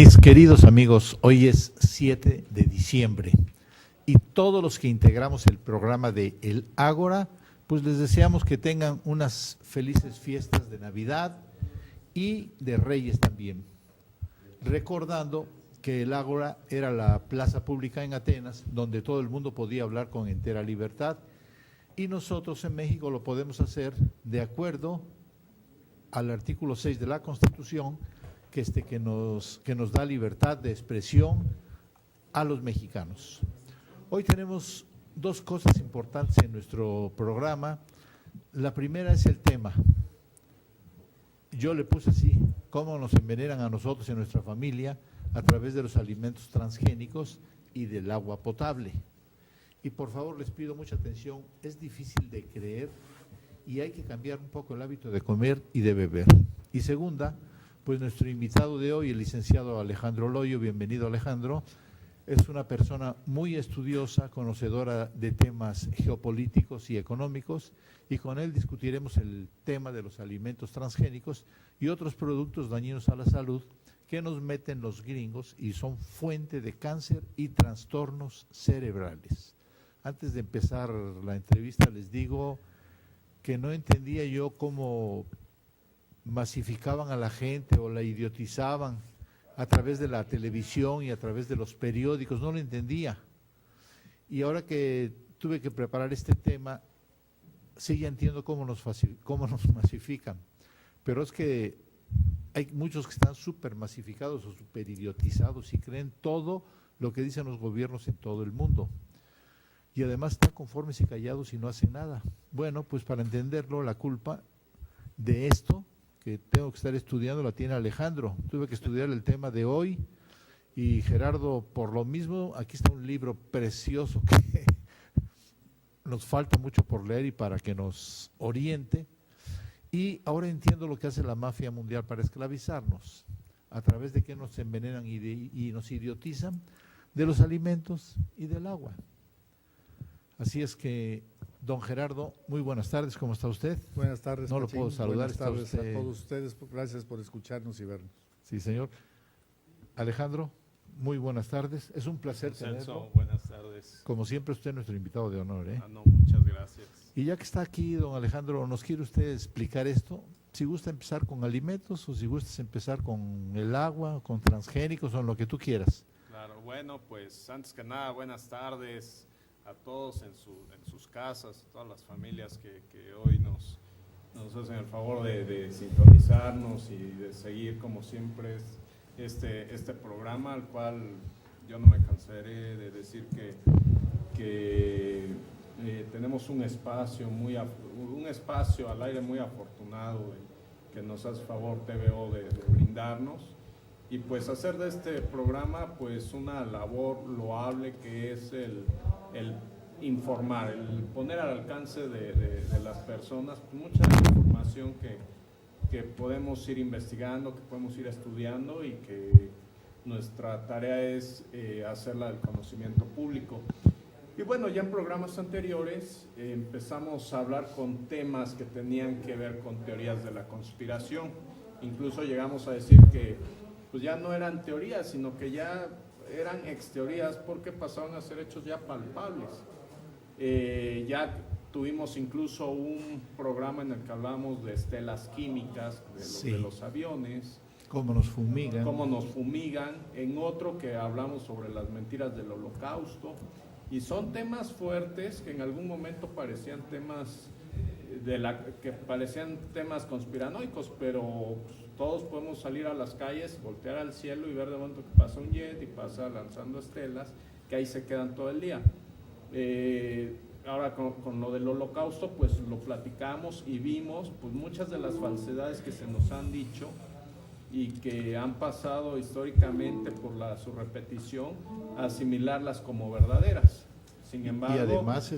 Mis queridos amigos, hoy es 7 de diciembre y todos los que integramos el programa de El Ágora, pues les deseamos que tengan unas felices fiestas de Navidad y de Reyes también. Recordando que el Ágora era la plaza pública en Atenas, donde todo el mundo podía hablar con entera libertad, y nosotros en México lo podemos hacer de acuerdo al artículo 6 de la Constitución, que nos da libertad de expresión a los mexicanos. Hoy tenemos dos cosas importantes en nuestro programa. La primera es el tema. Yo le puse así, cómo nos envenenan a nosotros y a nuestra familia a través de los alimentos transgénicos y del agua potable. Y por favor les pido mucha atención, es difícil de creer y hay que cambiar un poco el hábito de comer y de beber. Y segunda, pues nuestro invitado de hoy, el licenciado Alejandro Loyo, bienvenido Alejandro, es una persona muy estudiosa, conocedora de temas geopolíticos y económicos, y con él discutiremos el tema de los alimentos transgénicos y otros productos dañinos a la salud que nos meten los gringos y son fuente de cáncer y trastornos cerebrales. Antes de empezar la entrevista les digo que no entendía yo cómo masificaban a la gente o la idiotizaban a través de la televisión y a través de los periódicos, no lo entendía. Y ahora que tuve que preparar este tema, sí ya entiendo cómo nos masifican, pero es que hay muchos que están súper masificados o súper idiotizados y creen todo lo que dicen los gobiernos en todo el mundo. Y además están conformes y callados y no hacen nada. Bueno, pues para entenderlo, la culpa de esto que tengo que estar estudiando la tiene Alejandro. Tuve que estudiar el tema de hoy y Gerardo, por lo mismo, aquí está un libro precioso que nos falta mucho por leer y para que nos oriente. Y ahora entiendo lo que hace la mafia mundial para esclavizarnos, a través de que nos envenenan y nos idiotizan de los alimentos y del agua. Así es que, don Gerardo, muy buenas tardes, ¿cómo está usted? Buenas tardes, no Pachín. Lo puedo saludar. Buenas tardes a todos ustedes, gracias por escucharnos y vernos. Sí, señor. Alejandro, muy buenas tardes, es un placer tenerlo. Buenas tardes. Como siempre, usted es nuestro invitado de honor, ¿eh? No, muchas gracias. Y ya que está aquí, don Alejandro, ¿nos quiere usted explicar esto? Si gusta empezar con alimentos o si gusta empezar con el agua, con transgénicos o en lo que tú quieras. Claro, bueno, pues antes que nada, buenas tardes a todos en sus casas, todas las familias que hoy nos hacen el favor de sintonizarnos y de seguir como siempre este programa, al cual yo no me cansaré de decir que tenemos un espacio al aire muy afortunado que nos hace favor TVO de brindarnos, y pues hacer de este programa pues una labor loable que es el informar, el poner al alcance de las personas mucha información que podemos ir investigando, que podemos ir estudiando y que nuestra tarea es hacerla del conocimiento público. Y bueno, ya en programas anteriores empezamos a hablar con temas que tenían que ver con teorías de la conspiración. Incluso llegamos a decir que pues ya no eran teorías, sino que ya eran exteorías porque pasaban a ser hechos ya palpables. Ya tuvimos incluso un programa en el que hablamos de estelas químicas de los aviones. Cómo nos fumigan. En otro que hablamos sobre las mentiras del Holocausto. Y son temas fuertes que en algún momento parecían temas conspiranoicos, pero todos podemos salir a las calles, voltear al cielo y ver de momento que pasa un jet y pasa lanzando estelas, que ahí se quedan todo el día. Ahora con lo del Holocausto, pues lo platicamos y vimos pues muchas de las falsedades que se nos han dicho y que han pasado históricamente por su repetición, asimilarlas como verdaderas. Sin embargo, y además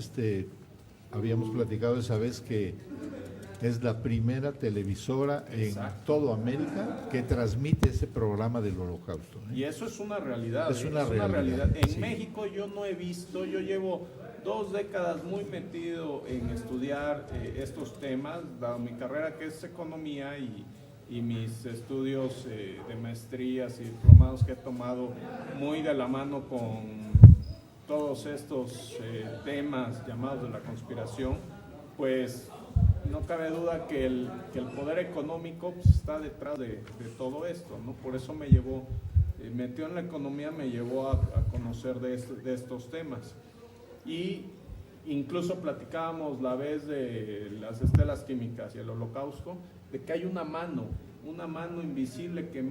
habíamos platicado esa vez que es la primera televisora en toda América que transmite ese programa del Holocausto, ¿eh? Y eso es una realidad. Es una realidad. En México yo no he visto, yo llevo 2 décadas muy metido en estudiar estos temas, dado mi carrera que es economía, y mis estudios de maestrías y diplomados que he tomado muy de la mano con todos estos temas llamados de la conspiración, pues no cabe duda que el poder económico pues, está detrás de todo esto, ¿no? Por eso me llevó, metió en la economía, me llevó a conocer de estos temas. Y incluso platicábamos la vez de las estelas químicas y el holocausto, de que hay una mano invisible que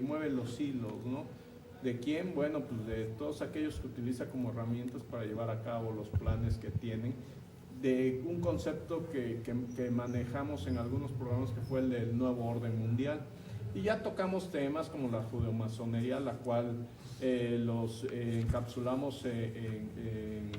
mueve los hilos, ¿no? ¿De quién? Bueno, pues de todos aquellos que utiliza como herramientas para llevar a cabo los planes que tienen, de un concepto que manejamos en algunos programas que fue el del nuevo orden mundial. Y ya tocamos temas como la judeomasonería, la cual los encapsulamos en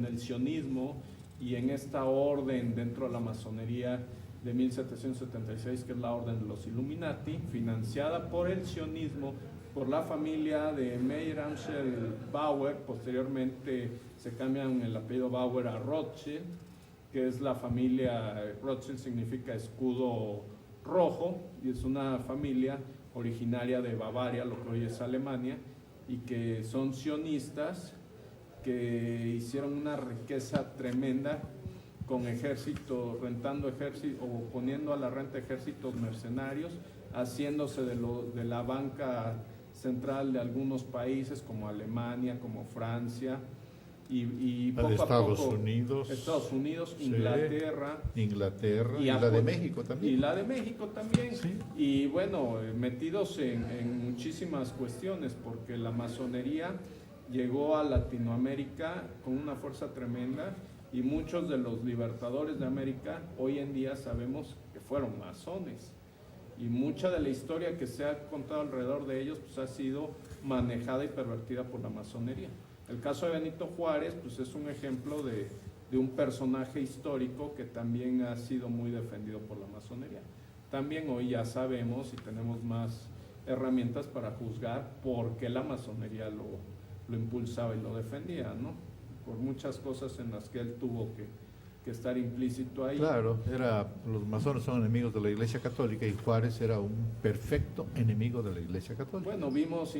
el sionismo y en esta orden dentro de la masonería de 1776, que es la orden de los Illuminati, financiada por el sionismo, por la familia de Meyer Amschel Bauer. Posteriormente se cambian el apellido Bauer a Rothschild, que es la familia, Rothschild significa escudo rojo, y es una familia originaria de Bavaria, lo que hoy es Alemania, y que son sionistas, que hicieron una riqueza tremenda con ejércitos, rentando ejércitos o poniendo a la renta ejércitos mercenarios, haciéndose de la banca central de algunos países como Alemania, como Francia, y poco Estados a poco Unidos, Inglaterra, y la de México también. Y la de México también. Sí. Y bueno, metidos en muchísimas cuestiones, porque la masonería llegó a Latinoamérica con una fuerza tremenda, y muchos de los libertadores de América hoy en día sabemos que fueron masones. Y mucha de la historia que se ha contado alrededor de ellos pues, ha sido manejada y pervertida por la masonería. El caso de Benito Juárez pues, es un ejemplo de un personaje histórico que también ha sido muy defendido por la masonería. También hoy ya sabemos y tenemos más herramientas para juzgar por qué la masonería lo impulsaba y lo defendía, ¿no? Por muchas cosas en las que él tuvo que estar implícito ahí. Claro, los masones son enemigos de la Iglesia Católica y Juárez era un perfecto enemigo de la Iglesia Católica. Bueno, vimos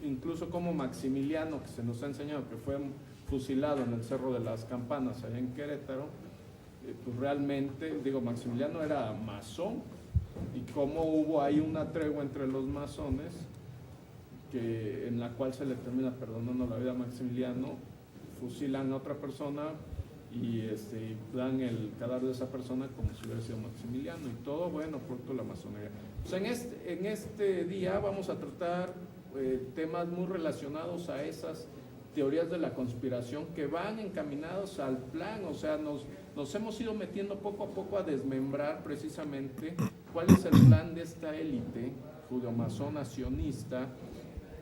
incluso como Maximiliano, que se nos ha enseñado que fue fusilado en el Cerro de las Campanas, allá en Querétaro, pues realmente, Maximiliano era masón, y cómo hubo ahí una tregua entre los masones, en la cual se le termina perdonando la vida a Maximiliano, fusilan a otra persona, y dan el cadáver de esa persona como si hubiera sido Maximiliano, y todo, bueno, producto de la masonería. Pues en este día vamos a tratar temas muy relacionados a esas teorías de la conspiración que van encaminados al plan, o sea, nos hemos ido metiendo poco a poco a desmembrar precisamente cuál es el plan de esta élite judeomasona sionista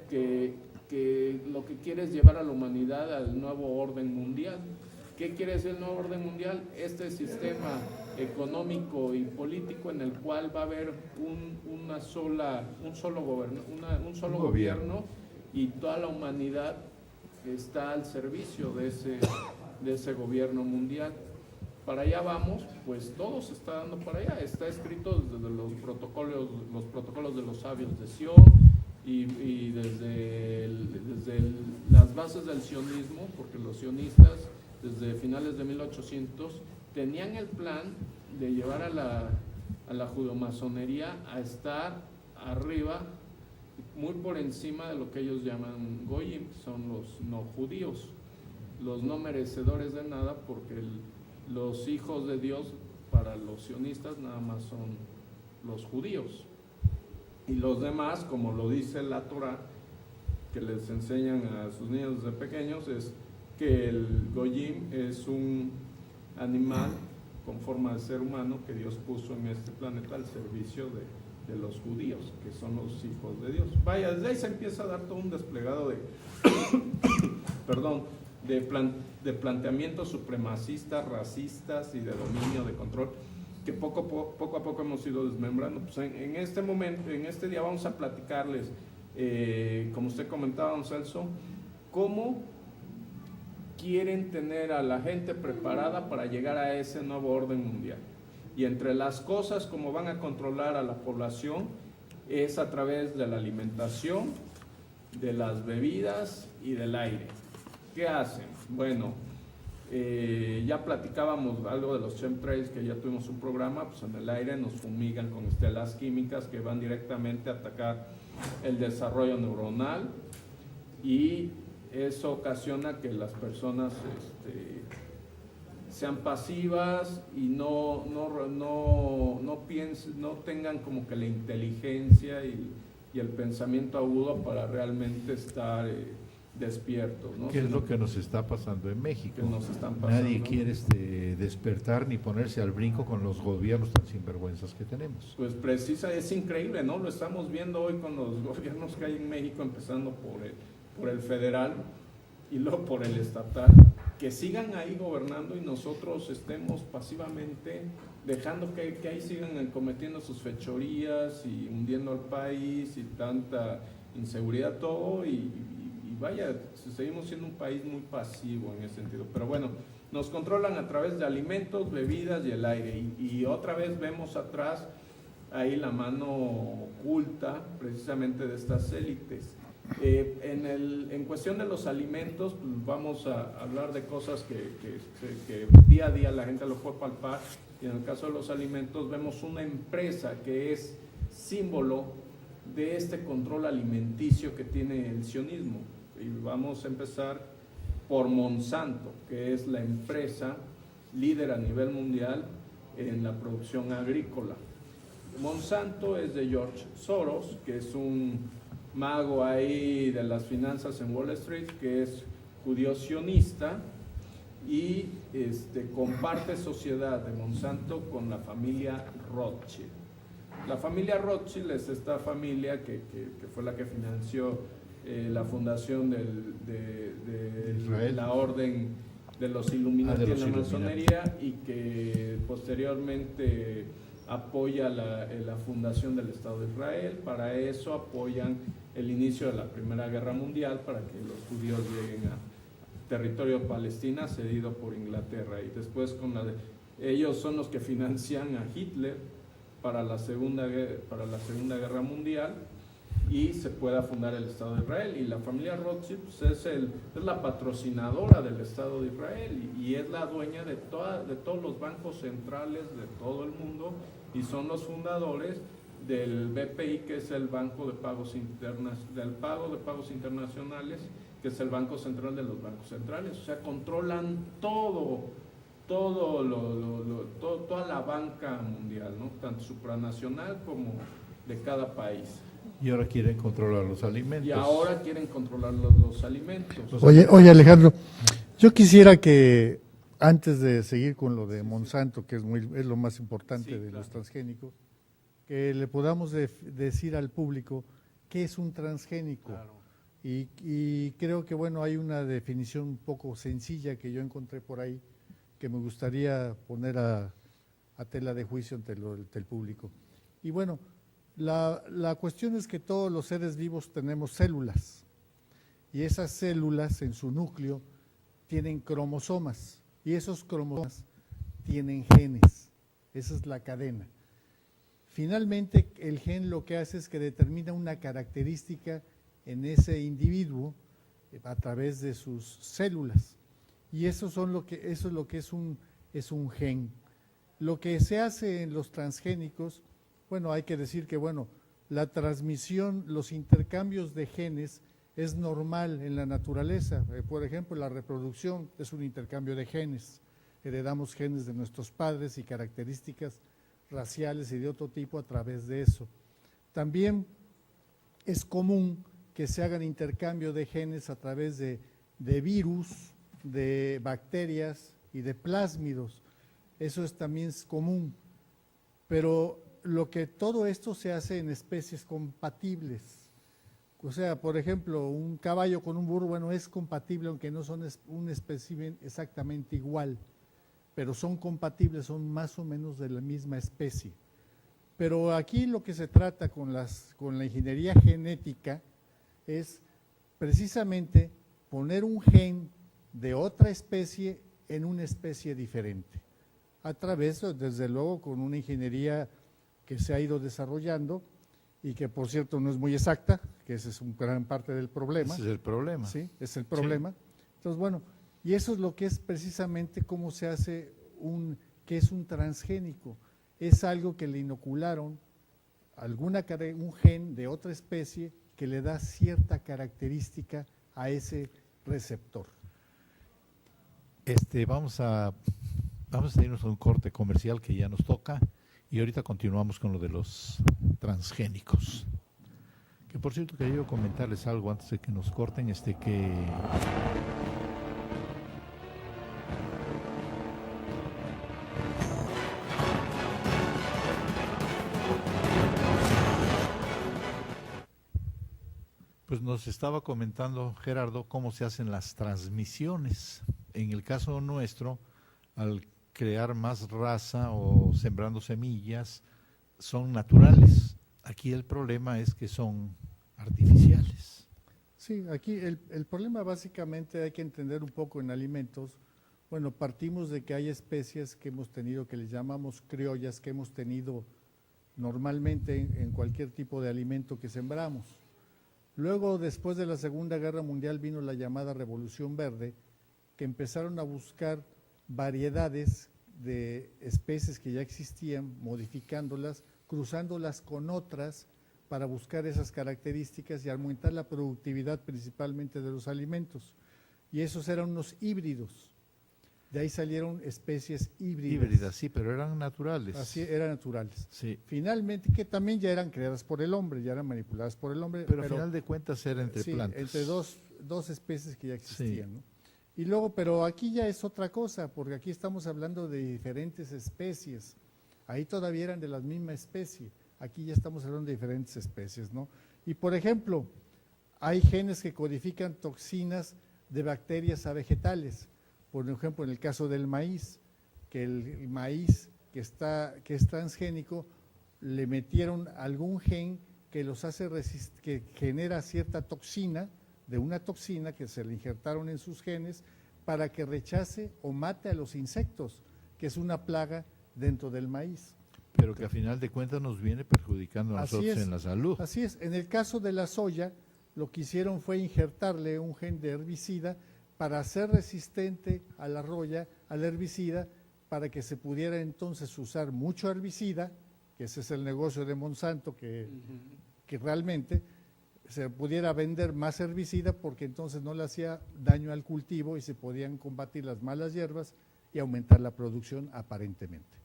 que lo que quiere es llevar a la humanidad al nuevo orden mundial. ¿Qué quiere decir el nuevo orden mundial? Este sistema económico y político en el cual va a haber un solo gobierno, y toda la humanidad está al servicio de ese gobierno mundial. Para allá vamos, pues todo se está dando para allá. Está escrito desde los protocolos de los sabios de Sion, y desde las bases del sionismo, porque los sionistas desde finales de 1800 tenían el plan de llevar a la judeomasonería a estar arriba, muy por encima de lo que ellos llaman goyim, son los no judíos, los no merecedores de nada, porque los hijos de Dios para los sionistas nada más son los judíos, y los demás, como lo dice la Torá, que les enseñan a sus niños desde pequeños, es que el goyim es un animal con forma de ser humano que Dios puso en este planeta al servicio de los judíos, que son los hijos de Dios. Vaya, desde ahí se empieza a dar todo un desplegado de planteamientos supremacistas, racistas y de dominio, de control, que poco a poco hemos ido desmembrando. Pues en este momento, en este día vamos a platicarles, como usted comentaba, don Celso, cómo quieren tener a la gente preparada para llegar a ese nuevo orden mundial. Y entre las cosas como van a controlar a la población es a través de la alimentación, de las bebidas y del aire. ¿Qué hacen? Bueno, ya platicábamos algo de los chemtrails, que ya tuvimos un programa. Pues en el aire nos fumigan con estelas químicas que van directamente a atacar el desarrollo neuronal, y eso ocasiona que las personas sean pasivas y no piensen, no tengan como que la inteligencia y el pensamiento agudo para realmente estar despiertos, ¿no? ¿Qué es lo que nos está pasando en México? Que nos están pasando. Nadie quiere despertar ni ponerse al brinco con los gobiernos tan sinvergüenzas que tenemos. Pues precisa, es increíble, ¿no? Lo estamos viendo hoy con los gobiernos que hay en México, empezando por el federal y luego por el estatal, que sigan ahí gobernando y nosotros estemos pasivamente dejando que ahí sigan cometiendo sus fechorías y hundiendo al país y tanta inseguridad, todo, y vaya, seguimos siendo un país muy pasivo en ese sentido. Pero bueno, nos controlan a través de alimentos, bebidas y el aire, y otra vez vemos atrás ahí la mano oculta precisamente de estas élites. En cuestión de los alimentos, pues vamos a hablar de cosas que día a día la gente lo puede palpar, y en el caso de los alimentos vemos una empresa que es símbolo de este control alimenticio que tiene el sionismo. Y vamos a empezar por Monsanto, que es la empresa líder a nivel mundial en la producción agrícola. Monsanto es de George Soros, que es un mago ahí de las finanzas en Wall Street, que es judío sionista, y comparte sociedad de Monsanto con la familia Rothschild. La familia Rothschild es esta familia que fue la que financió la fundación de la orden de los Illuminati en la masonería, y que posteriormente apoya la fundación del Estado de Israel. Para eso apoyan el inicio de la Primera Guerra Mundial, para que los judíos lleguen a territorio de Palestina cedido por Inglaterra, y después ellos son los que financian a Hitler para la Segunda Guerra Mundial, y se pueda fundar el Estado de Israel. Y la familia Rothschild pues, es la patrocinadora del Estado de Israel, y es la dueña de todos los bancos centrales de todo el mundo, y son los fundadores del BPI, que es el Banco de Pagos Internacionales, que es el Banco Central de los bancos centrales. O sea, controlan toda la banca mundial, ¿no? Tanto supranacional como de cada país. Y ahora quieren controlar los alimentos. Y ahora quieren controlar los alimentos. Oye, Alejandro, yo quisiera que antes de seguir con lo de Monsanto, que es lo más importante de los transgénicos, que le podamos decir al público qué es un transgénico. Claro. Y creo que, bueno, hay una definición un poco sencilla que yo encontré por ahí, que me gustaría poner a tela de juicio ante el público. Y bueno, la cuestión es que todos los seres vivos tenemos células, y esas células en su núcleo tienen cromosomas, y esos cromosomas tienen genes. Esa es la cadena. Finalmente, el gen lo que hace es que determina una característica en ese individuo a través de sus células, y eso es lo que es un gen. Lo que se hace en los transgénicos, bueno, hay que decir que, bueno, la transmisión, los intercambios de genes es normal en la naturaleza. Por ejemplo, la reproducción es un intercambio de genes. Heredamos genes de nuestros padres y características raciales y de otro tipo a través de eso. También es común que se hagan intercambio de genes a través de virus, de bacterias y de plásmidos. Eso también es común, pero todo esto se hace en especies compatibles. O sea, por ejemplo, un caballo con un burro, bueno, es compatible, aunque no son un espécimen exactamente igual, pero son compatibles, son más o menos de la misma especie. Pero aquí lo que se trata con la ingeniería genética es precisamente poner un gen de otra especie en una especie diferente. a través, desde luego, con una ingeniería que se ha ido desarrollando y que, por cierto, no es muy exacta, que ese es un gran parte del problema. Ese es el problema. Sí, es el problema. Entonces, bueno, y eso es lo que es precisamente cómo se hace que es un transgénico. Es algo que le inocularon un gen de otra especie que le da cierta característica a ese receptor. Vamos a irnos a un corte comercial que ya nos toca y ahorita continuamos con lo de los transgénicos. Que por cierto quería yo comentarles algo antes de que nos corten, que pues nos estaba comentando Gerardo cómo se hacen las transmisiones. En el caso nuestro, al crear más raza o sembrando semillas, son naturales. Aquí el problema es que son artificiales. Sí, aquí el problema básicamente hay que entender un poco en alimentos. Bueno, partimos de que hay especies que hemos tenido, que les llamamos criollas, que hemos tenido normalmente en cualquier tipo de alimento que sembramos. Luego, después de la Segunda Guerra Mundial, vino la llamada Revolución Verde, que empezaron a buscar variedades de especies que ya existían, modificándolas, cruzándolas con otras para buscar esas características y aumentar la productividad principalmente de los alimentos. Y esos eran unos híbridos. De ahí salieron especies híbridas. Híbridas, sí, pero eran naturales. Así, eran naturales. Sí. Finalmente, que también ya eran creadas por el hombre, ya eran manipuladas por el hombre. Pero al final de cuentas era entre sí, plantas. entre dos especies que ya existían, Sí. ¿no? Y luego, pero aquí ya es otra cosa, porque aquí estamos hablando de diferentes especies. Ahí todavía eran de la misma especie. Aquí ya estamos hablando de diferentes especies, ¿no? Y por ejemplo, hay genes que codifican toxinas de bacterias a vegetales. Por ejemplo, en el caso del maíz, que el maíz que es transgénico, le metieron algún gen que los hace que genera cierta toxina, de una toxina que se le injertaron en sus genes para que rechace o mate a los insectos, que es una plaga dentro del maíz. Pero que a final de cuentas nos viene perjudicando a Así nosotros es. en la salud. Así es, en el caso de la soya, lo que hicieron fue injertarle un gen de herbicida para ser resistente a la roya, al herbicida, para que se pudiera entonces usar mucho herbicida, que ese es el negocio de Monsanto, que realmente se pudiera vender más herbicida porque entonces no le hacía daño al cultivo y se podían combatir las malas hierbas y aumentar la producción aparentemente.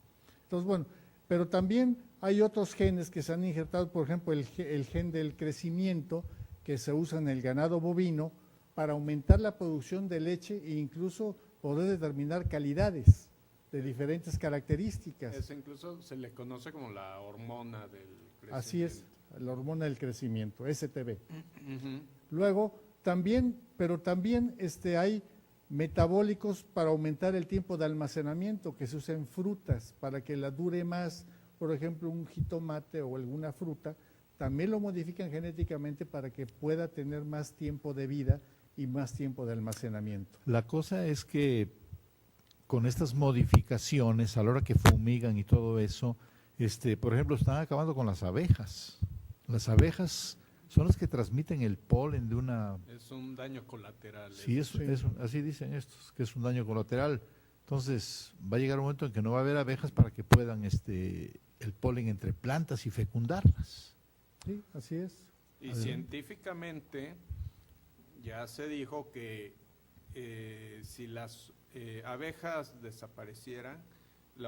Entonces, bueno, pero también hay otros genes que se han injertado, por ejemplo, el gen del crecimiento que se usa en el ganado bovino para aumentar la producción de leche e incluso poder determinar calidades de diferentes características. Eso incluso se le conoce como la hormona del crecimiento. Así es, la hormona del crecimiento, STB. Luego, también, pero también hay metabólicos para aumentar el tiempo de almacenamiento que se usa en frutas para que la dure más, por ejemplo, un jitomate o alguna fruta, también lo modifican genéticamente para que pueda tener más tiempo de vida y más tiempo de almacenamiento. La cosa es que con estas modificaciones, a la hora que fumigan y todo eso, por ejemplo, están acabando con las abejas. Las abejas son las que transmiten el polen de una... Es un daño colateral. Sí, así dicen estos, que es un daño colateral. Entonces, va a llegar un momento en que no va a haber abejas para que puedan el polen entre plantas y fecundarlas. Sí, así es. Y científicamente ya se dijo que si las abejas desaparecieran, a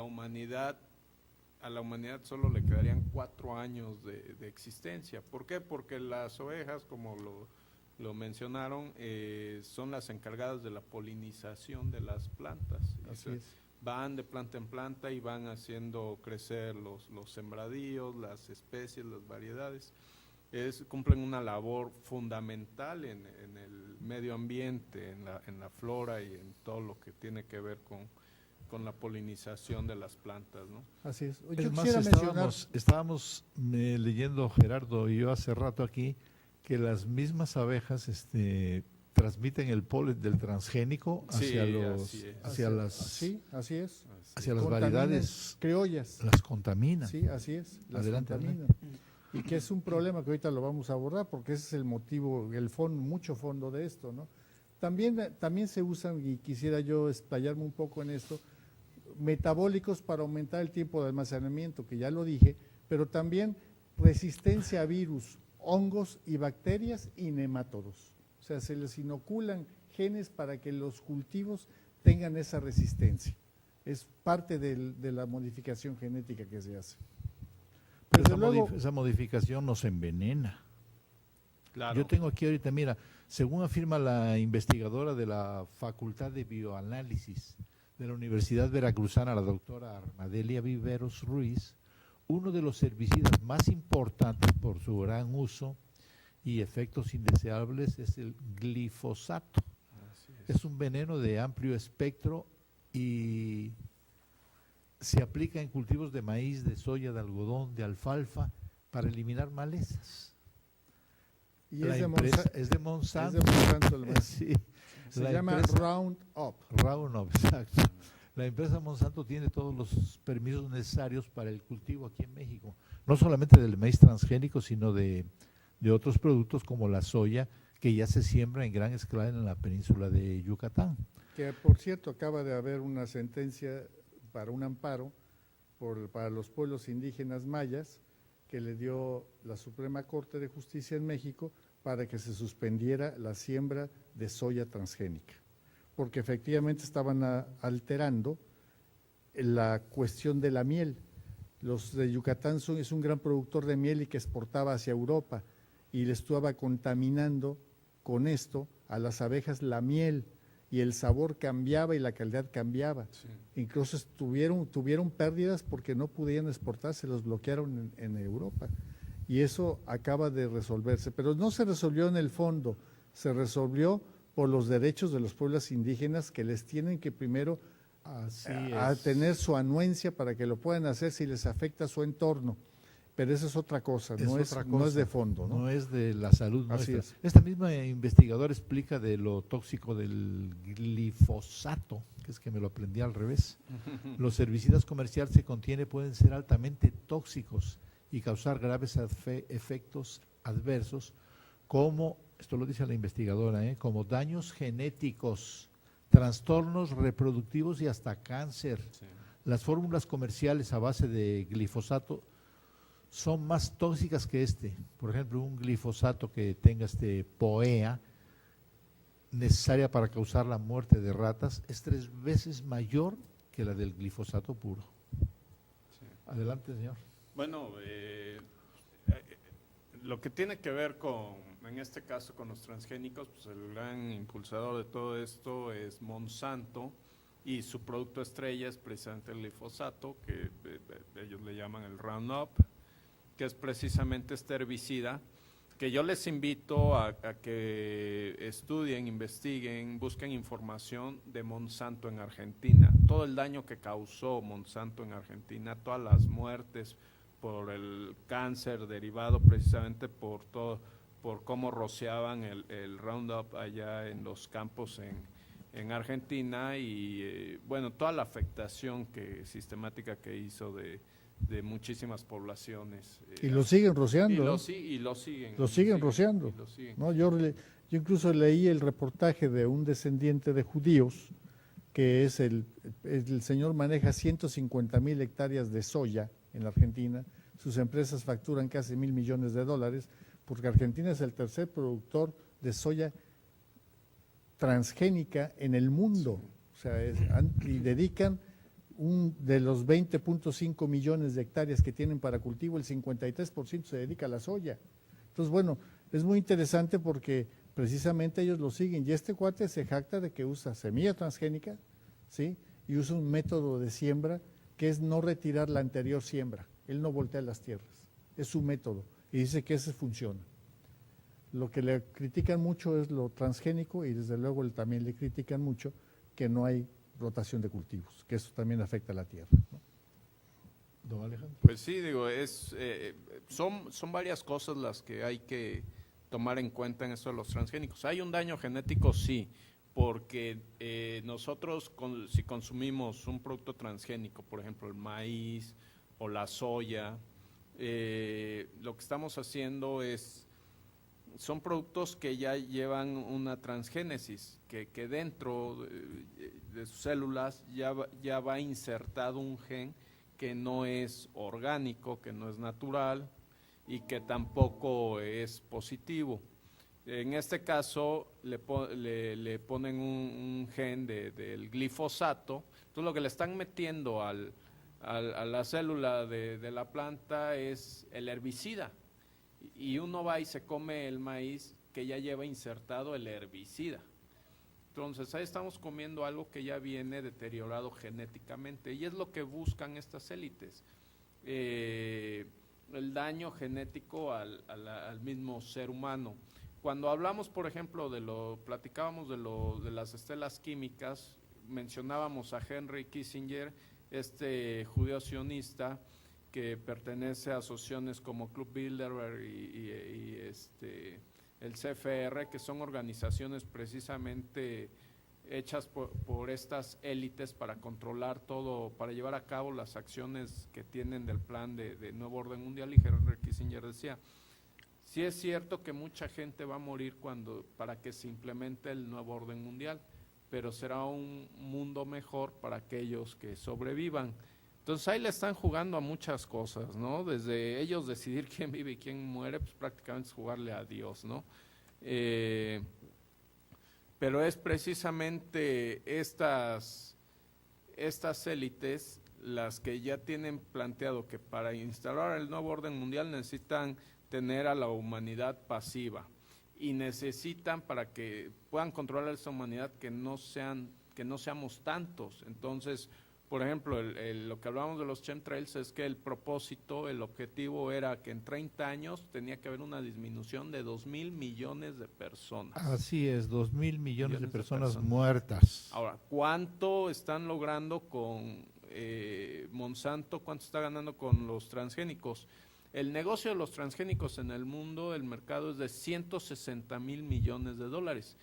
la humanidad solo le quedarían 4 años de existencia. ¿Por qué? Porque las ovejas, como lo mencionaron, son las encargadas de la polinización de las plantas. Así es. Van de planta en planta y van haciendo crecer los sembradíos, las especies, las variedades. Cumplen una labor fundamental en el medio ambiente, en la flora y en todo lo que tiene que ver con la polinización de las plantas, ¿no? Así es. Yo Es más, quisiera mencionar, estábamos leyendo, Gerardo y yo hace rato aquí, que las mismas abejas transmiten el polen del transgénico hacia Sí, los, así es. hacia las, Sí, así es. hacia las Contaminan variedades, criollas. las contaminan. Sí, así es. Las Adelante, contaminan. Y que es un problema que ahorita lo vamos a abordar porque ese es el motivo, el fondo, mucho fondo de esto, ¿no? También se usan, y quisiera yo explayarme un poco en esto, metabólicos para aumentar el tiempo de almacenamiento, que ya lo dije, pero también resistencia a virus, hongos y bacterias y nemátodos. O sea, se les inoculan genes para que los cultivos tengan esa resistencia. Es parte de la modificación genética que se hace. Pero Desde luego, esa modificación nos envenena. Claro. Yo tengo aquí ahorita, mira, según afirma la investigadora de la Facultad de Bioanálisis de la Universidad Veracruzana, la doctora Arnadelia Viveros Ruiz, uno de los herbicidas más importantes por su gran uso y efectos indeseables es el glifosato. Así es. Es un veneno de amplio espectro y se aplica en cultivos de maíz, de soya, de algodón, de alfalfa para eliminar malezas. y La es de empresa Monsanto. es de Monsanto. Es de Monsanto el maíz. Sí, Se la llama empresa- Roundup. Roundup, exacto. La empresa Monsanto tiene todos los permisos necesarios para el cultivo aquí en México, no solamente del maíz transgénico, sino de otros productos como la soya, que ya se siembra en gran escala en la península de Yucatán. Que por cierto acaba de haber una sentencia para un amparo para los pueblos indígenas mayas que le dio la Suprema Corte de Justicia en México para que se suspendiera la siembra de soya transgénica, porque efectivamente estaban alterando la cuestión de la miel. Los de Yucatán es un gran productor de miel y que exportaba hacia Europa y le estaba contaminando con esto a las abejas la miel y el sabor cambiaba y la calidad cambiaba. Sí. Incluso tuvieron pérdidas porque no podían exportar, se los bloquearon en Europa. Y eso acaba de resolverse, pero no se resolvió en el fondo, se resolvió por los derechos de los pueblos indígenas que les tienen que primero Así a tener su anuencia para que lo puedan hacer si les afecta su entorno. Pero eso es otra cosa, no es de fondo, ¿no? No es de la salud Así nuestra. es. Esta misma investigadora explica de lo tóxico del glifosato, que es que me lo aprendí al revés. Los herbicidas comerciales que contiene pueden ser altamente tóxicos y causar graves efectos adversos como, esto lo dice la investigadora, como daños genéticos, trastornos reproductivos y hasta cáncer. Sí. Las fórmulas comerciales a base de glifosato son más tóxicas que por ejemplo, un glifosato que tenga POEA, necesaria para causar la muerte de ratas, es 3 veces mayor que la del glifosato puro. Sí. Adelante, señor. Bueno, lo que tiene que ver en este caso con los transgénicos, pues el gran impulsador de todo esto es Monsanto y su producto estrella es precisamente el glifosato, que ellos le llaman el Roundup, que es precisamente este herbicida, que yo les invito a que estudien, investiguen, busquen información de Monsanto en Argentina, todo el daño que causó Monsanto en Argentina, todas las muertes por el cáncer derivado precisamente por cómo rociaban el Roundup allá en los campos en Argentina y bueno, toda la afectación sistemática que hizo de muchísimas poblaciones. Y lo siguen rociando. Y ¿no? lo siguen. Lo siguen rociando. y lo siguen. ¿No? Yo incluso leí el reportaje de un descendiente de judíos, que es el señor maneja 150,000 hectáreas de soya en la Argentina, sus empresas facturan casi $1,000 millones, porque Argentina es el tercer productor de soya transgénica en el mundo. O sea, y dedican de los 20.5 millones de hectáreas que tienen para cultivo, el 53% se dedica a la soya. Entonces, bueno, es muy interesante porque precisamente ellos lo siguen. Y este cuate se jacta de que usa semilla transgénica, ¿sí? Y usa un método de siembra que es no retirar la anterior siembra. Él no voltea las tierras. Es su método. Y dice que ese funciona. Lo que le critican mucho es lo transgénico y desde luego también le critican mucho que no hay rotación de cultivos, que eso también afecta a la tierra, ¿no? Don Alejandro. Pues sí, digo, son varias cosas las que hay que tomar en cuenta en esto de los transgénicos. ¿Hay un daño genético? Sí, porque nosotros si consumimos un producto transgénico, por ejemplo el maíz o la soya, lo que estamos haciendo son productos que ya llevan una transgénesis, que dentro de sus células ya va insertado un gen que no es orgánico, que no es natural y que tampoco es positivo. En este caso le ponen un gen del glifosato, entonces lo que le están metiendo a la célula de la planta es el herbicida, y uno va y se come el maíz que ya lleva insertado el herbicida. Entonces ahí estamos comiendo algo que ya viene deteriorado genéticamente, y es lo que buscan estas élites, el daño genético al mismo ser humano. Cuando hablamos, por ejemplo, platicábamos de las estelas químicas, mencionábamos a Henry Kissinger, este judío sionista que pertenece a asociaciones como Club Bilderberg y el CFR, que son organizaciones precisamente hechas por estas élites para controlar todo, para llevar a cabo las acciones que tienen del plan de nuevo orden mundial. Y Henry Kissinger decía: sí es cierto que mucha gente va a morir para que se implemente el nuevo orden mundial, pero será un mundo mejor para aquellos que sobrevivan. Entonces ahí le están jugando a muchas cosas, ¿no? Desde ellos decidir quién vive y quién muere, pues prácticamente es jugarle a Dios, ¿no? Pero es precisamente estas élites las que ya tienen planteado que para instalar el nuevo orden mundial necesitan tener a la humanidad pasiva, y necesitan, para que puedan controlar esa humanidad, que no seamos tantos. Entonces, por ejemplo, lo que hablamos de los chemtrails es que el objetivo era que en 30 años tenía que haber una disminución de 2,000 millones de personas. Así es, 2,000 millones de personas muertas. Ahora, ¿cuánto están logrando con Monsanto? ¿Cuánto está ganando con los transgénicos? El negocio de los transgénicos en el mundo, el mercado es de 160,000 millones de dólares,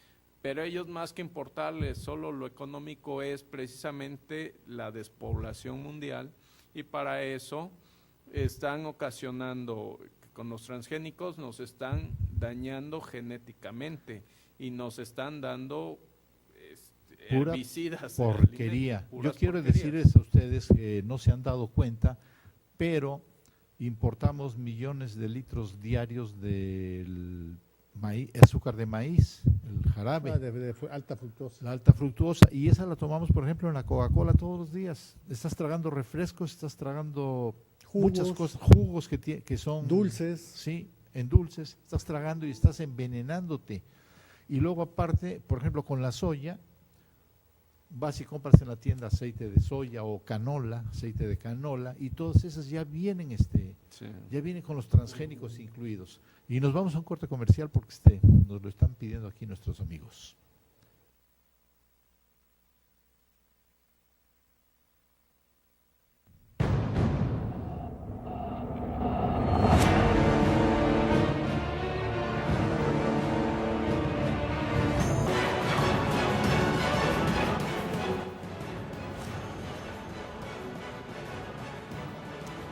pero ellos, más que importarles solo lo económico, es precisamente la despoblación mundial, y para eso están ocasionando, con los transgénicos nos están dañando genéticamente y nos están dando herbicidas. Porquería. Yo quiero decirles a ustedes que no se han dado cuenta, pero importamos millones de litros diarios del maíz, azúcar de maíz, el jarabe. De alta fructosa. La alta fructuosa, y esa la tomamos, por ejemplo, en la Coca-Cola todos los días. Estás tragando refrescos, estás tragando muchas cosas, jugos que son dulces. Sí, en dulces, estás tragando y estás envenenándote. Y luego aparte, por ejemplo, con la soya, vas y compras en la tienda aceite de soya o canola, aceite de canola, y todas esas ya vienen ya vienen con los transgénicos incluidos. Y nos vamos a un corte comercial porque nos lo están pidiendo aquí nuestros amigos.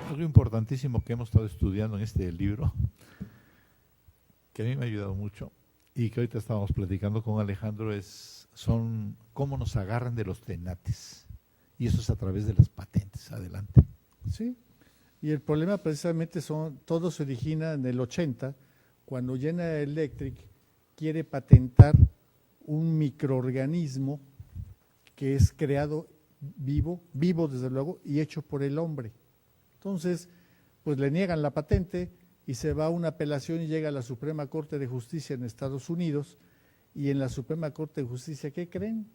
Algo importantísimo que hemos estado estudiando en este libro, que a mí me ha ayudado mucho y que ahorita estábamos platicando con Alejandro, son cómo nos agarran de los tenates, y eso es a través de las patentes. Adelante. Sí, y el problema precisamente todo se origina en el 80, cuando General Electric quiere patentar un microorganismo que es creado vivo desde luego, y hecho por el hombre. Entonces, pues le niegan la patente y se va a una apelación y llega a la Suprema Corte de Justicia en Estados Unidos, y en la Suprema Corte de Justicia, ¿qué creen?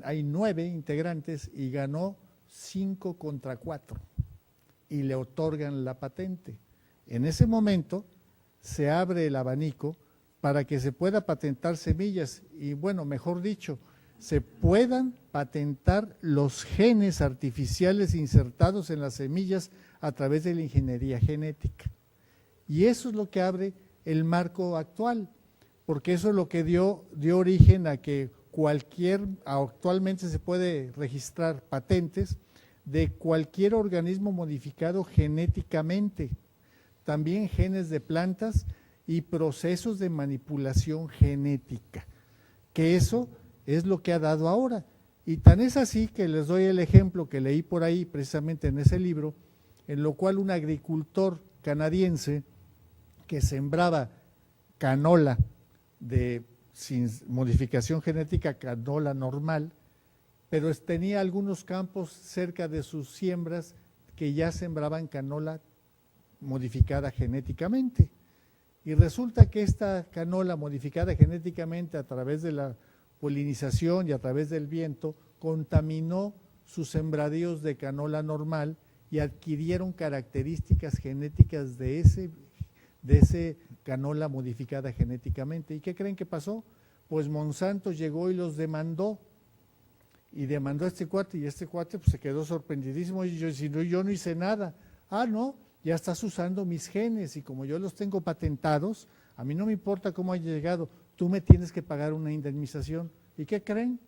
Hay 9 integrantes y ganó 5 contra 4 y le otorgan la patente. En ese momento se abre el abanico para que se pueda patentar semillas y, bueno, mejor dicho, se puedan patentar los genes artificiales insertados en las semillas a través de la ingeniería genética. Y eso es lo que abre el marco actual, porque eso es lo que dio origen a que actualmente se puede registrar patentes de cualquier organismo modificado genéticamente, también genes de plantas y procesos de manipulación genética, que eso es lo que ha dado ahora. Y tan es así que les doy el ejemplo que leí por ahí precisamente en ese libro, en lo cual un agricultor canadiense que sembraba canola sin modificación genética, canola normal, pero tenía algunos campos cerca de sus siembras que ya sembraban canola modificada genéticamente. Y resulta que esta canola modificada genéticamente a través de la polinización y a través del viento contaminó sus sembradíos de canola normal y adquirieron características genéticas de ese canola modificada genéticamente. ¿Y qué creen que pasó? Pues Monsanto llegó y los demandó. Y demandó a este cuate, y este cuate pues, se quedó sorprendidísimo. Y yo no hice nada. Ah, no, ya estás usando mis genes y como yo los tengo patentados, a mí no me importa cómo haya llegado, tú me tienes que pagar una indemnización. ¿Y qué creen?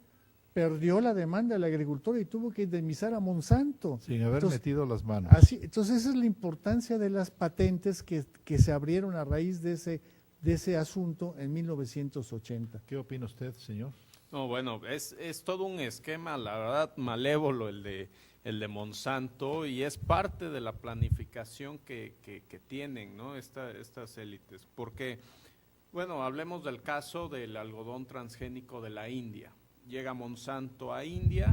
Perdió la demanda del agricultor y tuvo que indemnizar a Monsanto. Sin haber metido las manos. Entonces esa es la importancia de las patentes que se abrieron a raíz de ese asunto en 1980. ¿Qué opina usted, señor? No, bueno, es todo un esquema, la verdad, malévolo el de Monsanto, y es parte de la planificación que tienen, ¿no? Estas élites. Porque, bueno, hablemos del caso del algodón transgénico de la India. Llega Monsanto a India,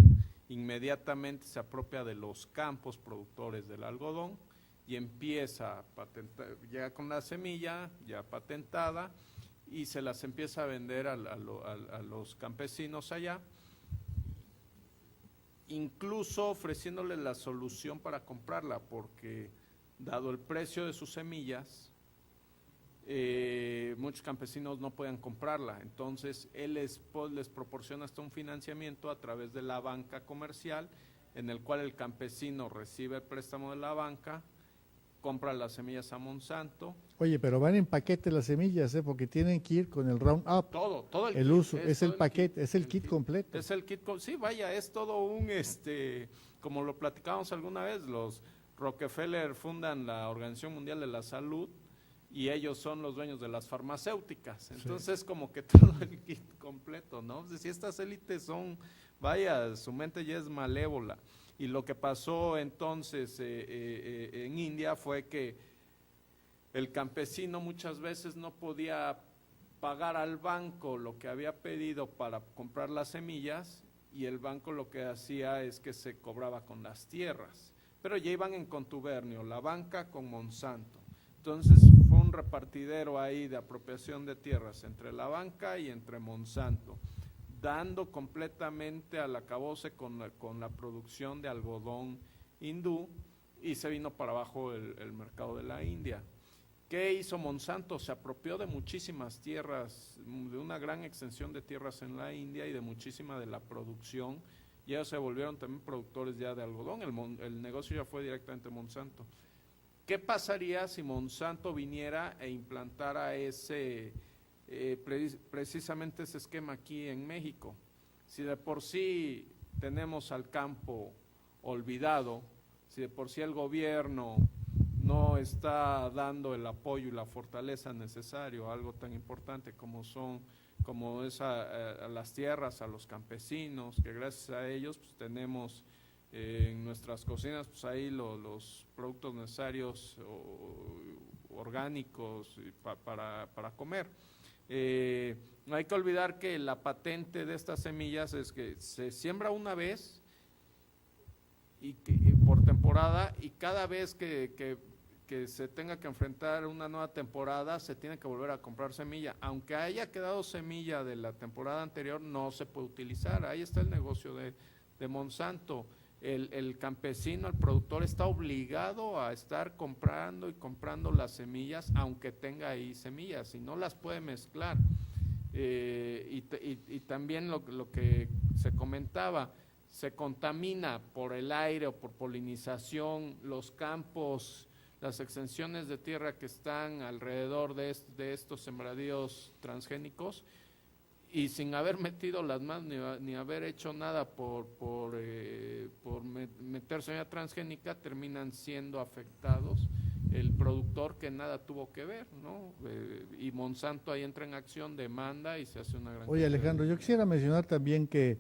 inmediatamente se apropia de los campos productores del algodón y empieza a patentar, llega con la semilla ya patentada y se las empieza a vender a los campesinos allá, incluso ofreciéndoles la solución para comprarla, porque dado el precio de sus semillas, muchos campesinos no pueden comprarla, entonces él les proporciona hasta un financiamiento a través de la banca comercial, en el cual el campesino recibe el préstamo de la banca, compra las semillas a Monsanto. Oye, pero van en paquete las semillas, porque tienen que ir con el Roundup. Todo el uso, es el paquete, es el kit completo. Es el kit, sí, vaya, es todo un, como lo platicábamos alguna vez, los Rockefeller fundan la Organización Mundial de la Salud y ellos son los dueños de las farmacéuticas, entonces sí, como que todo el kit completo, ¿no? Si estas élites son, vaya, su mente ya es malévola. Y lo que pasó entonces en India fue que el campesino muchas veces no podía pagar al banco lo que había pedido para comprar las semillas, y el banco lo que hacía es que se cobraba con las tierras, pero ya iban en contubernio, la banca con Monsanto. Entonces fue un repartidero ahí de apropiación de tierras entre la banca y entre Monsanto, dando completamente al acabose con la producción de algodón hindú, y se vino para abajo el mercado de la India. ¿Qué hizo Monsanto? Se apropió de muchísimas tierras, de una gran extensión de tierras en la India y de muchísima de la producción, y ellos se volvieron también productores ya de algodón, el negocio ya fue directamente Monsanto. ¿Qué pasaría si Monsanto viniera e implantara precisamente ese esquema aquí en México? Si de por sí tenemos al campo olvidado, si de por sí el gobierno no está dando el apoyo y la fortaleza necesario a algo tan importante como es a las tierras, a los campesinos, que gracias a ellos pues, tenemos en nuestras cocinas pues ahí los productos necesarios orgánicos para comer. No hay que olvidar que la patente de estas semillas es que se siembra una vez y por temporada, y cada vez que se tenga que enfrentar una nueva temporada se tiene que volver a comprar semilla, aunque haya quedado semilla de la temporada anterior no se puede utilizar. Ahí está el negocio de Monsanto. El campesino, el productor está obligado a estar comprando y comprando las semillas, aunque tenga ahí semillas, y no las puede mezclar. Y también lo que se comentaba, se contamina por el aire o por polinización los campos las extensiones de tierra que están alrededor de estos sembradíos transgénicos, y sin haber metido las manos ni haber hecho nada por meterse en la transgénica, terminan siendo afectados el productor que nada tuvo que ver, ¿no? Y Monsanto ahí entra en acción, demanda y se hace una gran... Oye, Alejandro, yo quisiera mencionar también que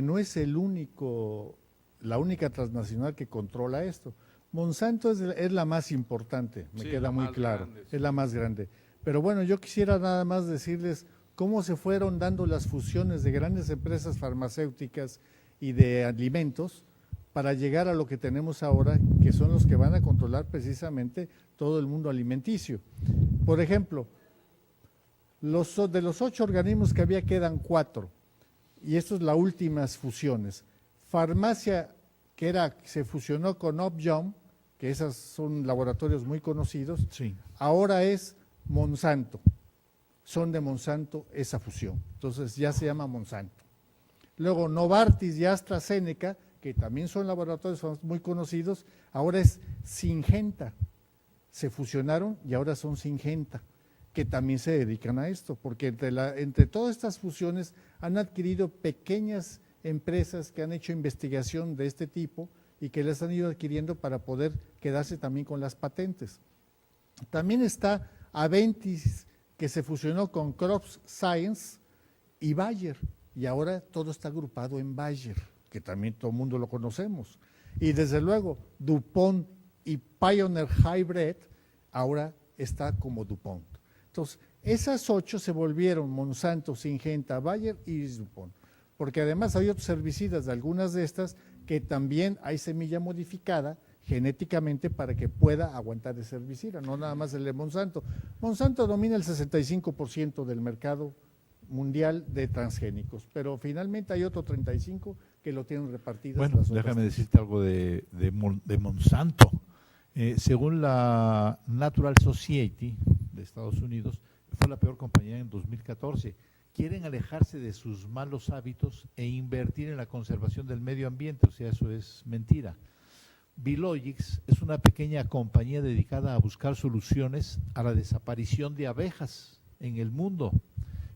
no es la única transnacional que controla esto. Monsanto es la más importante, me queda muy claro, es la más grande. Pero bueno, yo quisiera nada más decirles cómo se fueron dando las fusiones de grandes empresas farmacéuticas y de alimentos para llegar a lo que tenemos ahora, que son los que van a controlar precisamente todo el mundo alimenticio. Por ejemplo, de los 8 organismos que había quedan 4, y esto es las últimas fusiones. Farmacia, se fusionó con Upjohn, que esos son laboratorios muy conocidos, Sí. Ahora es Monsanto. Son de Monsanto esa fusión. Entonces ya se llama Monsanto. Luego Novartis y AstraZeneca, que también son laboratorios muy conocidos, ahora es Syngenta. Se fusionaron y ahora son Syngenta, que también se dedican a esto, porque entre todas estas fusiones han adquirido pequeñas empresas que han hecho investigación de este tipo y que las han ido adquiriendo para poder quedarse también con las patentes. También está Aventis, que se fusionó con Crop Science y Bayer, y ahora todo está agrupado en Bayer, que también todo el mundo lo conocemos. Y desde luego, DuPont y Pioneer Hybrid ahora está como DuPont. Entonces, esas 8 se volvieron Monsanto, Syngenta, Bayer y DuPont, porque además hay otros herbicidas de algunas de estas que también hay semilla modificada genéticamente para que pueda aguantar ese herbicida, no nada más el de Monsanto. Monsanto domina el 65% del mercado mundial de transgénicos, pero finalmente hay otro 35% que lo tienen repartido. Bueno, déjame decirte algo de Monsanto. Según la Natural Society de Estados Unidos, fue la peor compañía en 2014. Quieren alejarse de sus malos hábitos e invertir en la conservación del medio ambiente, o sea, eso es mentira. Biologics es una pequeña compañía dedicada a buscar soluciones a la desaparición de abejas en el mundo,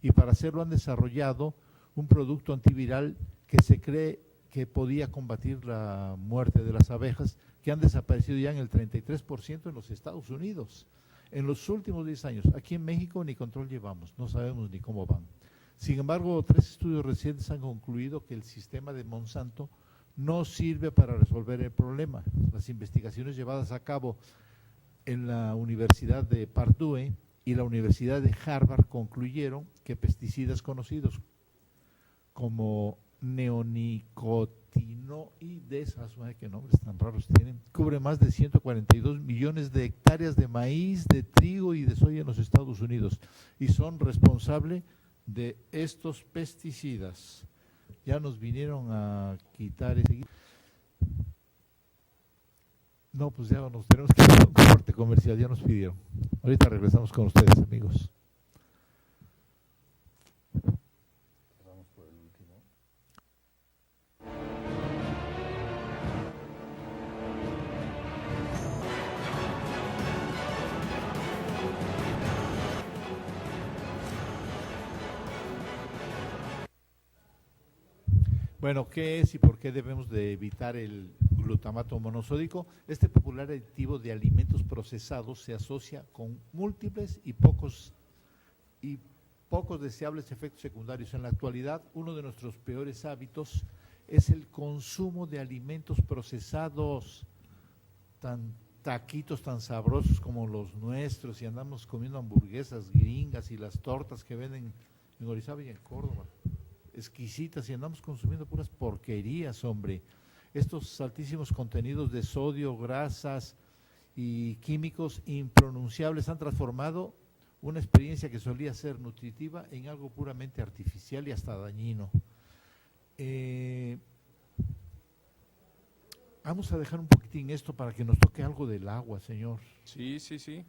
y para hacerlo han desarrollado un producto antiviral que se cree que podía combatir la muerte de las abejas, que han desaparecido ya en el 33% en los Estados Unidos. En los últimos 10 años, aquí en México ni control llevamos, no sabemos ni cómo van. Sin embargo, 3 estudios recientes han concluido que el sistema de Monsanto no sirve para resolver el problema. Las investigaciones llevadas a cabo en la Universidad de Purdue y la Universidad de Harvard concluyeron que pesticidas conocidos como neonicotinoides, qué nombres tan raros tienen, cubre más de 142 millones de hectáreas de maíz, de trigo y de soya en los Estados Unidos, y son responsables de estos pesticidas. Ya nos vinieron a quitar ese... No, pues ya nos tenemos que ir a un corte comercial, ya nos pidieron. Ahorita regresamos con ustedes, amigos. Vamos por el último. Bueno, ¿qué es y por qué debemos de evitar el glutamato monosódico? Este popular aditivo de alimentos procesados se asocia con múltiples y pocos deseables efectos secundarios. En la actualidad, uno de nuestros peores hábitos es el consumo de alimentos procesados, taquitos tan sabrosos como los nuestros, y andamos comiendo hamburguesas gringas y las tortas que venden en Orizaba y en Córdoba, exquisitas, y andamos consumiendo puras porquerías, hombre. Estos altísimos contenidos de sodio, grasas y químicos impronunciables han transformado una experiencia que solía ser nutritiva en algo puramente artificial y hasta dañino. Vamos a dejar un poquitín esto para que nos toque algo del agua, señor. Sí, sí, sí.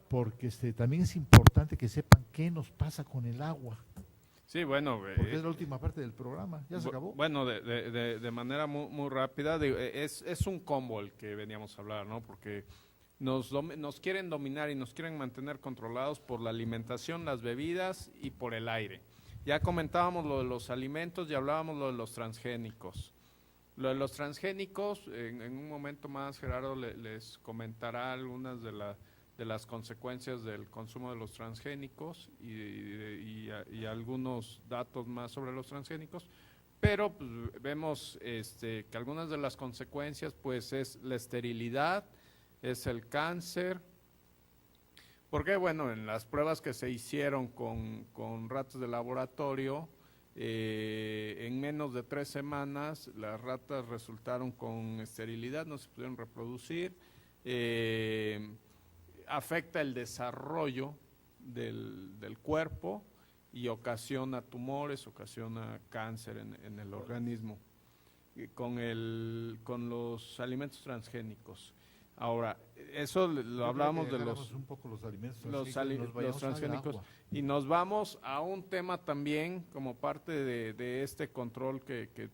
Porque también es importante que sepan qué nos pasa con el agua. Sí, bueno. Porque es la última parte del programa, ya se acabó. Bueno, de manera muy rápida, es un combo el que veníamos a hablar, ¿no? Porque nos quieren dominar y nos quieren mantener controlados por la alimentación, las bebidas y por el aire. Ya comentábamos lo de los alimentos y hablábamos lo de los transgénicos. Lo de los transgénicos, en un momento más Gerardo les comentará algunas de las consecuencias del consumo de los transgénicos y algunos datos más sobre los transgénicos, pero pues, vemos que algunas de las consecuencias pues es la esterilidad, es el cáncer, porque bueno, en las pruebas que se hicieron con ratas de laboratorio, en menos de 3 semanas las ratas resultaron con esterilidad, no se pudieron reproducir, afecta el desarrollo del cuerpo y ocasiona tumores, ocasiona cáncer en el organismo con los alimentos transgénicos. Ahora, eso lo hablábamos de un poco los alimentos los transgénicos, transgénicos y nos vamos a un tema también como parte de este control que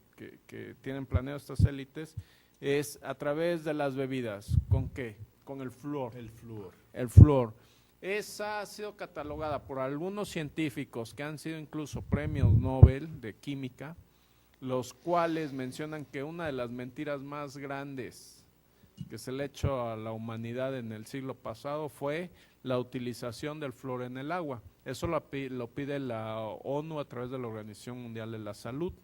tienen planeado estas élites, es a través de las bebidas. ¿Con qué? Con el flúor. El flúor. Esa ha sido catalogada por algunos científicos que han sido incluso premios Nobel de química, los cuales mencionan que una de las mentiras más grandes que se le ha hecho a la humanidad en el siglo pasado fue la utilización del flúor en el agua. Eso lo pide la ONU a través de la Organización Mundial de la Salud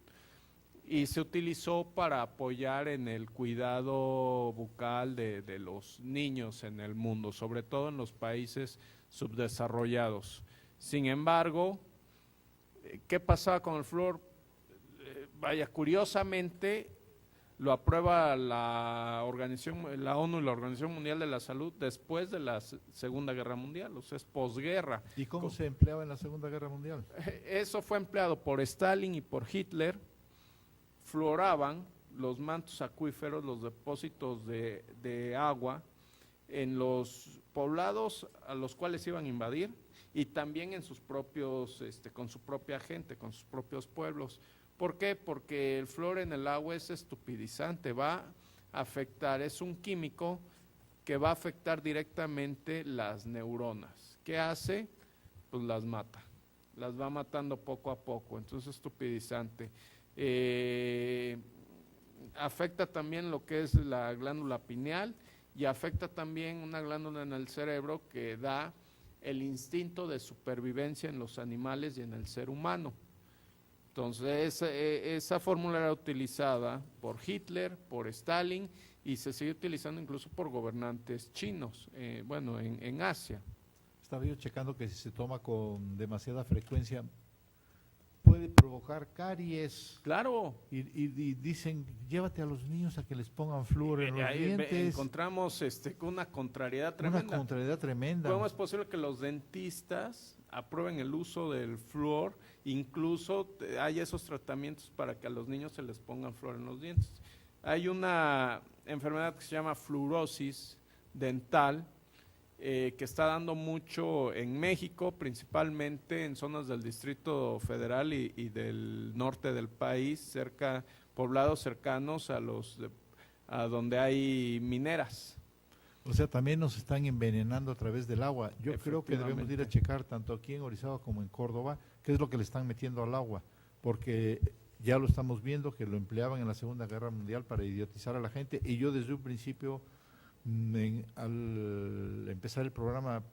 y se utilizó para apoyar en el cuidado bucal de los niños en el mundo, sobre todo en los países subdesarrollados. Sin embargo, ¿qué pasaba con el flúor? Vaya, curiosamente lo aprueba la ONU y la Organización Mundial de la Salud después de la Segunda Guerra Mundial, o sea, es posguerra. ¿Y cómo se empleaba en la Segunda Guerra Mundial? Eso fue empleado por Stalin y por Hitler. Fluoraban los mantos acuíferos, los depósitos de agua en los poblados a los cuales iban a invadir y también en sus propios, con su propia gente, con sus propios pueblos. ¿Por qué? Porque el flúor en el agua es estupidizante, va a afectar, es un químico que va a afectar directamente las neuronas. ¿Qué hace? Pues las mata, las va matando poco a poco, entonces es estupidizante. Afecta también lo que es la glándula pineal y afecta también una glándula en el cerebro que da el instinto de supervivencia en los animales y en el ser humano. Entonces, esa fórmula era utilizada por Hitler, por Stalin y se sigue utilizando incluso por gobernantes chinos, en Asia. Estaba yo checando que si se toma con demasiada frecuencia puede provocar caries. Claro. Y dicen, llévate a los niños a que les pongan flúor en los dientes. Encontramos una contrariedad tremenda. Una contrariedad tremenda. ¿Cómo es posible que los dentistas aprueben el uso del flúor? Incluso hay esos tratamientos para que a los niños se les pongan flúor en los dientes. Hay una enfermedad que se llama fluorosis dental, que está dando mucho en México, principalmente en zonas del Distrito Federal y del norte del país, poblados cercanos a donde hay mineras. O sea, también nos están envenenando a través del agua. Yo creo que debemos ir a checar tanto aquí en Orizaba como en Córdoba qué es lo que le están metiendo al agua, porque ya lo estamos viendo que lo empleaban en la Segunda Guerra Mundial para idiotizar a la gente y yo desde un principio al empezar el programa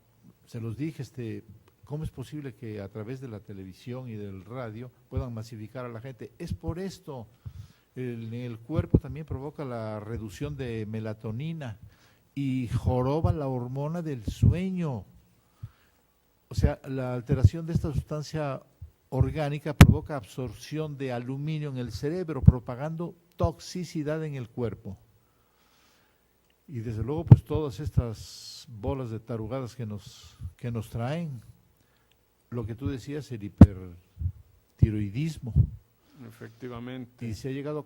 se los dije, ¿cómo es posible que a través de la televisión y del radio puedan masificar a la gente? Es por esto, en el cuerpo también provoca la reducción de melatonina y joroba la hormona del sueño. O sea, la alteración de esta sustancia orgánica provoca absorción de aluminio en el cerebro, propagando toxicidad en el cuerpo. Y desde luego, pues todas estas bolas de tarugadas que nos traen, lo que tú decías, el hipertiroidismo. Efectivamente. Y se ha llegado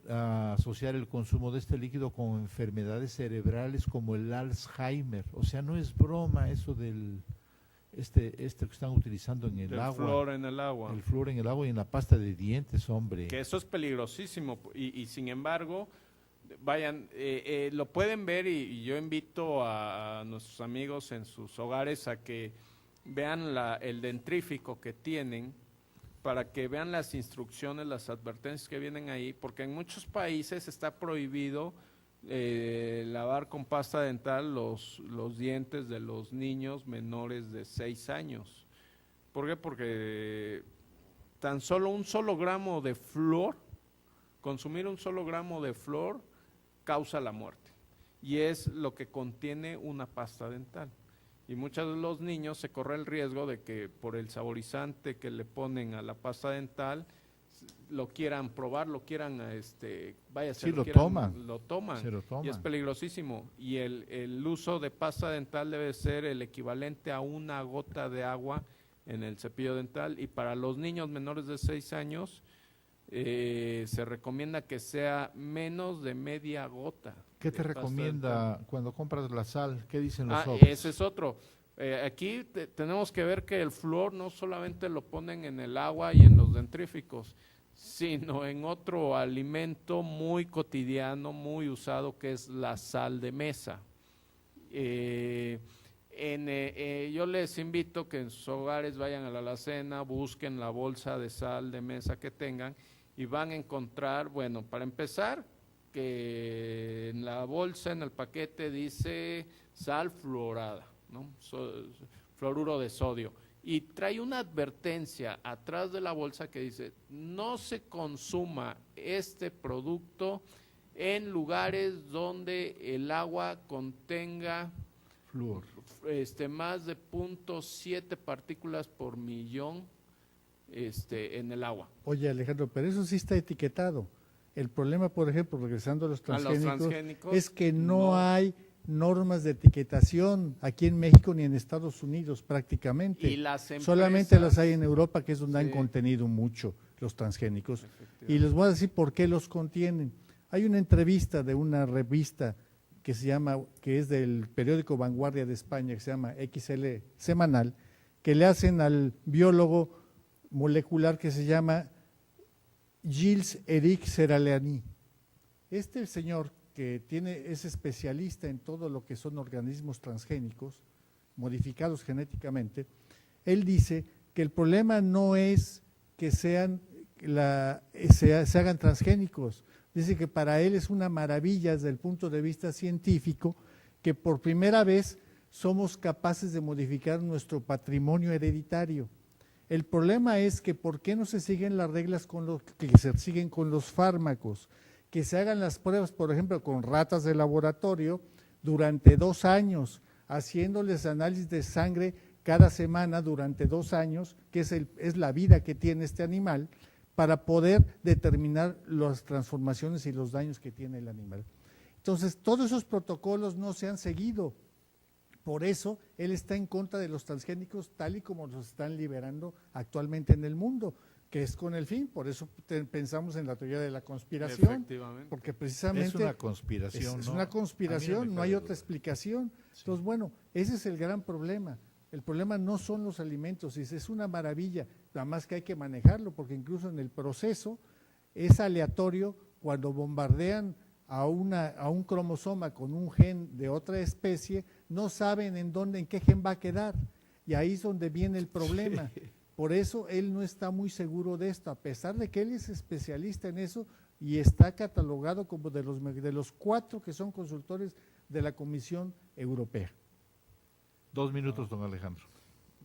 a asociar el consumo de este líquido con enfermedades cerebrales como el Alzheimer. O sea, no es broma eso del que están utilizando en el agua. El flúor en el agua. El flúor en el agua y en la pasta de dientes, hombre. Que eso es peligrosísimo y sin embargo Vayan, lo pueden ver y yo invito a nuestros amigos en sus hogares a que vean el dentrífico que tienen, para que vean las instrucciones, las advertencias que vienen ahí, porque en muchos países está prohibido lavar con pasta dental los dientes de los niños menores de 6 años. ¿Por qué? Porque tan solo un solo gramo de flúor, consumir un solo gramo de flúor causa la muerte, y es lo que contiene una pasta dental. Y muchos de los niños se corre el riesgo de que por el saborizante que le ponen a la pasta dental lo quieran probar, lo quieran, vaya, Sí, lo quieran, lo toman. Se lo toman. y es peligrosísimo. Y el uso de pasta dental debe ser el equivalente a una gota de agua en el cepillo dental, y para los niños menores de 6 años se recomienda que sea menos de media gota. ¿Qué te de pasta recomienda dental. cuando compras la sal? ¿Qué dicen los Ese es otro. Aquí tenemos que ver que el flúor no solamente lo ponen en el agua y en los dentríficos, sino en otro alimento muy cotidiano, muy usado, que es la sal de mesa. Yo les invito que en sus hogares vayan a la alacena, busquen la bolsa de sal de mesa que tengan y van a encontrar, bueno, para empezar, que en la bolsa, en el paquete, dice sal fluorada, ¿no? Fluoruro de sodio. Y trae una advertencia atrás de la bolsa que dice: no se consuma este producto en lugares donde el agua contenga flúor. más de 0.7 partículas por millón en el agua. Oye, Alejandro, pero eso sí está etiquetado. El problema, por ejemplo, regresando a los transgénicos, es que no hay normas de etiquetación aquí en México ni en Estados Unidos prácticamente. Y las empresas, solamente las hay en Europa, que es donde sí, han contenido mucho los transgénicos. Efectivamente. Y les voy a decir por qué los contienen. Hay una entrevista de una revista que se llama, que es del periódico Vanguardia de España, que se llama XL Semanal, que le hacen al biólogo molecular que se llama Gilles-Éric Seralani. Este señor, que es especialista en todo lo que son organismos transgénicos, modificados genéticamente, él dice que el problema no es que se hagan transgénicos. Dice que para él es una maravilla desde el punto de vista científico que por primera vez somos capaces de modificar nuestro patrimonio hereditario. El problema es que ¿por qué no se siguen las reglas que se siguen con los fármacos? Que se hagan las pruebas, por ejemplo, con ratas de laboratorio durante 2 años, haciéndoles análisis de sangre cada semana durante 2 años, que es la vida que tiene este animal, para poder determinar las transformaciones y los daños que tiene el animal. Entonces, todos esos protocolos no se han seguido. Por eso, él está en contra de los transgénicos tal y como los están liberando actualmente en el mundo, que es con el fin. Por eso pensamos en la teoría de la conspiración. Efectivamente. Porque precisamente… Es una conspiración, Es ¿no? una conspiración, no hay otra explicación. explicación. Sí. Entonces, bueno, ese es el gran problema. El problema no son los alimentos, es una maravilla, nada más que hay que manejarlo, porque incluso en el proceso es aleatorio cuando bombardean a un cromosoma con un gen de otra especie, no saben en qué gen va a quedar, y ahí es donde viene el problema. Por eso él no está muy seguro de esto, a pesar de que él es especialista en eso y está catalogado como de los 4 que son consultores de la Comisión Europea. 2 minutos, don Alejandro.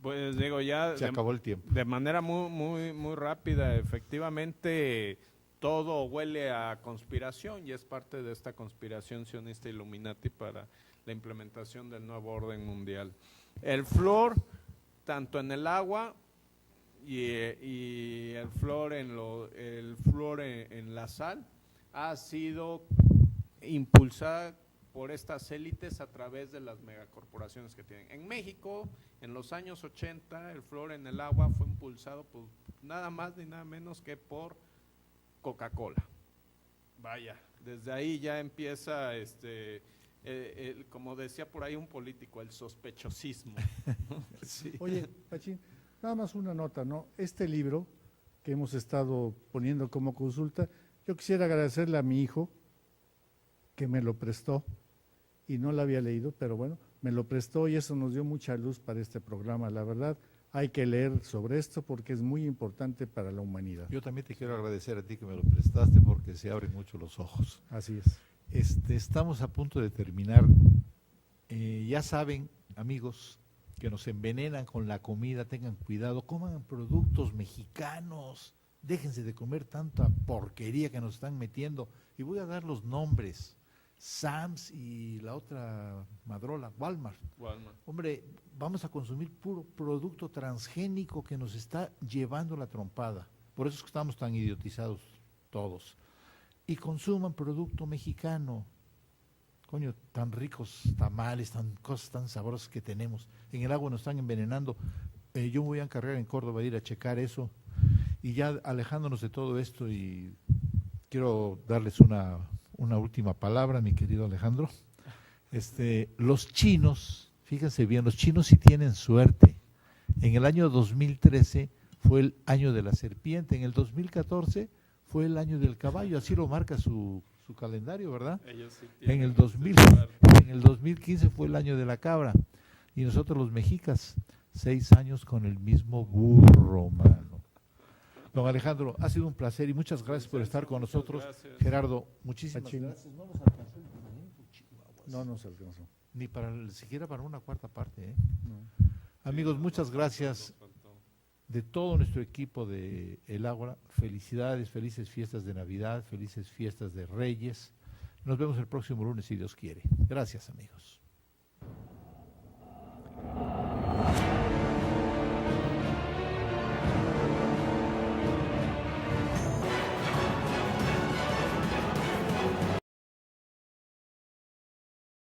Pues digo, ya Se acabó el tiempo. de manera muy rápida, efectivamente todo huele a conspiración y es parte de esta conspiración sionista Illuminati para la implementación del nuevo orden mundial. El flúor, tanto en el agua y el flúor en la sal, ha sido impulsada por estas élites a través de las megacorporaciones que tienen. En México, en los años 80, el flúor en el agua fue impulsado por nada más ni nada menos que por Coca-Cola. Vaya, desde ahí ya empieza, como decía por ahí un político, el sospechosismo. Sí. Oye, Pachín, nada más una nota, ¿no? Este libro que hemos estado poniendo como consulta, yo quisiera agradecerle a mi hijo, que me lo prestó y no lo había leído, pero bueno, me lo prestó y eso nos dio mucha luz para este programa. La verdad, hay que leer sobre esto porque es muy importante para la humanidad. Yo también te quiero agradecer a ti que me lo prestaste porque se abren mucho los ojos. Así es. Estamos a punto de terminar. Ya saben, amigos, que nos envenenan con la comida, tengan cuidado, coman productos mexicanos, déjense de comer tanta porquería que nos están metiendo. Y voy a dar los nombres, Sam's y la otra madrola, Walmart. Hombre, vamos a consumir puro producto transgénico que nos está llevando la trompada. Por eso es que estamos tan idiotizados todos. Y consuman producto mexicano. Coño, tan ricos tamales, cosas tan sabrosas que tenemos. En el agua nos están envenenando. Yo me voy a encargar en Córdoba de ir a checar eso. Y ya alejándonos de todo esto, y quiero darles una última palabra, mi querido Alejandro. Los chinos, fíjense bien, los chinos sí tienen suerte. En el año 2013 fue el año de la serpiente, en el 2014 fue el año del caballo, así lo marca su calendario, ¿verdad? Sí En el 2015 fue el año de la cabra. Y nosotros los mexicas, 6 años con el mismo burro, mano. Don Alejandro, ha sido un placer y muchas gracias por estar con nosotros. Gracias. Gerardo, muchísimas Pachino. gracias. No nos alcanzó el tiempo, chihuahuas. No nos alcanzó. Ni siquiera para una cuarta parte, ¿eh? No. Amigos, muchas gracias de todo nuestro equipo de El Ágora. Felicidades, felices fiestas de Navidad, felices fiestas de Reyes. Nos vemos el próximo lunes si Dios quiere. Gracias, amigos.